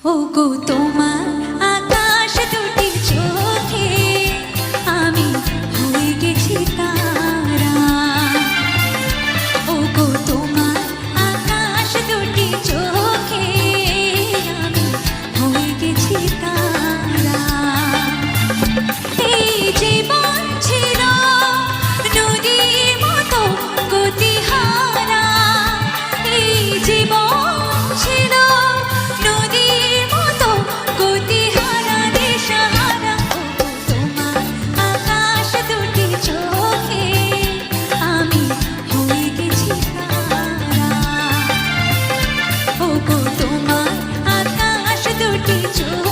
ওগো তোমার আকাশ দুটি চোখে আমি হয়ে গেছি তারা। ওগো তোমার আকাশ দুটি চোখে আমি হয়ে গেছি তারা। এই জীবন ছিল নদীর মতো গতিহারা, এই জীবন ছিল নদীর মতো গতিহারা দিশাহারা। ওগো তোমার আকাশ দুটি চোখে আমি হয়ে গেছি তারা। ওগো তোমার আকাশ দুটি চোখে